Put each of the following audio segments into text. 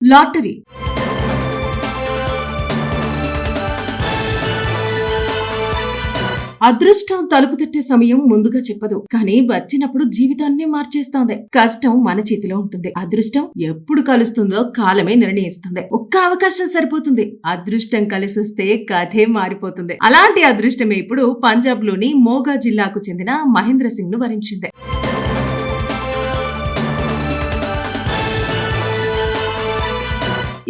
Lottery అదృష్టం తలుపు తట్టే సమయం ముందుగా చెప్పదు, కానీ వచ్చినప్పుడు జీవితాన్ని మార్చేస్తోంది. కష్టం మన చేతిలో ఉంటుంది, అదృష్టం ఎప్పుడు కలుస్తుందో కాలమే నిర్ణయిస్తుంది. ఒక్క అవకాశం సరిపోతుంది, అదృష్టం కలిసొస్తే కథే మారిపోతుంది. అలాంటి అదృష్టమే ఇప్పుడు పంజాబ్ లోని మోగా జిల్లాకు చెందిన మహేంద్ర సింగ్ ను వరించింది.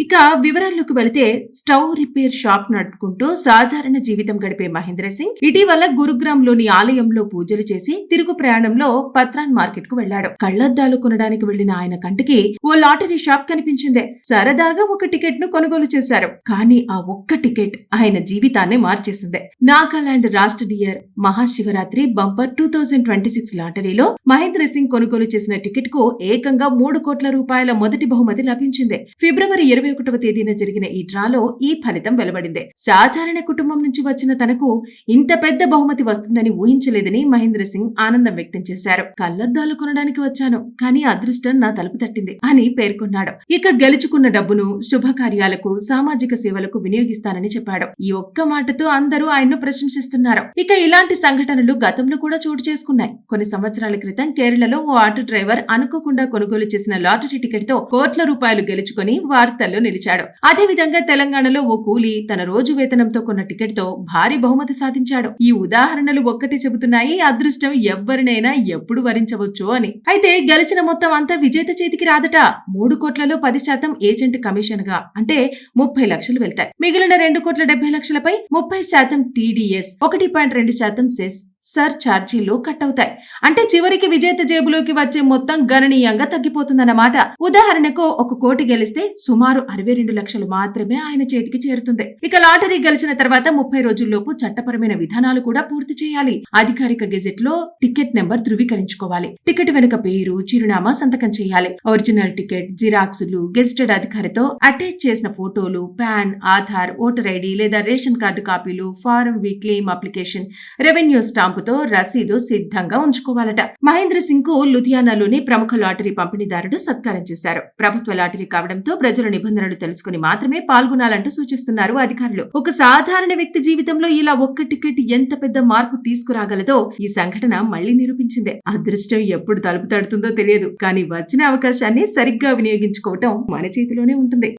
ఇక వివరాల్లోకి వెళితే స్టవ్ రిపేర్ షాప్ నడుపుకుంటూ సాధారణ జీవితం గడిపే మహేంద్ర సింగ్ ఇటీవల గురుగ్రామ్ లోని ఆలయంలో పూజలు చేసి తిరుగు ప్రయాణంలో పత్రాన్ మార్కెట్ కు వెళ్లాడు. కళ్లద్దాలు కొనడానికి వెళ్లిన ఆయన కంటికి ఓ లాటరీ షాప్ కనిపించింది. సరదాగా ఒక టికెట్ ను కొనుగోలు చేశారు. కానీ ఆ ఒక్క టికెట్ ఆయన జీవితాన్ని మార్చేసింది. నాగాలాండ్ రాష్ట్ర డియర్ మహాశివరాత్రి బంపర్ 2026 లాటరీలో మహేంద్ర సింగ్ కొనుగోలు చేసిన టికెట్ కు ఏకంగా 3 కోట్ల రూపాయల మొదటి బహుమతి లభించింది. ఫిబ్రవరి 21వ తేదీన జరిగిన ఈ డ్రాలో ఈ ఫలితం వెలువడింది. సాధారణ కుటుంబం నుంచి వచ్చిన తనకు ఇంత పెద్ద బహుమతి వస్తుందని ఊహించలేదని మహేంద్ర సింగ్ ఆనందం వ్యక్తం చేశారు. కళ్లద్దాలు కొనడానికి వచ్చాను, కానీ అదృష్టం నా తలుపు తట్టింది అని పేర్కొన్నాడు. ఇక గెలుచుకున్న డబ్బును శుభకార్యాలకు, సామాజిక సేవలకు వినియోగిస్తానని చెప్పాడు. ఈ ఒక్క మాటతో అందరూ ఆయన్ను ప్రశంసిస్తున్నారు. ఇక ఇలాంటి సంఘటనలు గతంలో కూడా చోటు చేసుకున్నాయి. కొన్ని సంవత్సరాల క్రితం కేరళలో ఓ ఆటో డ్రైవర్ అనుకోకుండా కొనుగోలు చేసిన లాటరీ టికెట్ తో కోట్ల రూపాయలు గెలుచుకుని వార్తల్లో నిలిచాడు. అదేవిధంగా తెలంగాణలో ఓ కూలీ తన రోజు వేతనంతో కొన్న టికెట్ తో భారీ బహుమతి సాధించాడు. ఈ ఉదాహరణలు ఒక్కటి చెబుతున్నాయి, అదృష్టం ఎవ్వరినైనా ఎప్పుడు వరించవచ్చు అని. అయితే గెలిచిన మొత్తం అంతా విజేత చేతికి రాదట. 3 కోట్లలో 10% ఏజెంట్ కమిషన్ గా, అంటే 30 లక్షలు వెళ్తాయి. మిగిలిన 2 కోట్ల 70 లక్షలపై 30% టీడీఎస్, 1.2% సెస్, సర్ ఛార్జీలు కట్ అవుతాయి. అంటే చివరికి విజేత జేబులోకి వచ్చే మొత్తం గణనీయంగా తగ్గిపోతుందన్నమాట. ఉదాహరణకు 1 కోటి గెలిస్తే సుమారు 62 లక్షలు మాత్రమే ఆయన చేతికి చేరుతుంది. ఇక లాటరీ గెలిచిన తర్వాత 30 రోజుల్లోపు చట్టపరమైన విధానాలు కూడా పూర్తి చేయాలి. అధికారిక గెజెట్ లో టికెట్ నెంబర్ ధృవీకరించుకోవాలి. టికెట్ వెనుక పేరు, చిరునామా సంతకం చేయాలి. ఒరిజినల్ టికెట్, జిరాక్సులు, గెజిటెడ్ అధికారితో అటాచ్ చేసిన ఫోటోలు, పాన్, ఆధార్, ఓటర్ ఐడి లేదా రేషన్ కార్డు కాపీలు, ఫారం వి క్లెయిమ్ అప్లికేషన్, రెవెన్యూ స్టాంప్ తో రసీదు సిద్ధంగా ఉంచుకోవాలట. మహేంద్ర సింగ్ కు లుధియానాలోని ప్రముఖ లాటరీ పంపిణీదారుడు సత్కారం చేశారు. ప్రభుత్వ లాటరీ కావడంతో ప్రజల నిబంధనలు తెలుసుకుని మాత్రమే పాల్గొనాలంటూ సూచిస్తున్నారు అధికారులు. ఒక సాధారణ వ్యక్తి జీవితంలో ఇలా ఒక్క టికెట్ ఎంత పెద్ద మార్పు తీసుకురాగలదో ఈ సంఘటన మళ్లీ నిరూపించింది. అదృష్టం ఎప్పుడు తలుపు తడుతుందో తెలియదు, కానీ వచ్చిన అవకాశాన్ని సరిగ్గా వినియోగించుకోవటం మన చేతిలోనే ఉంటుంది.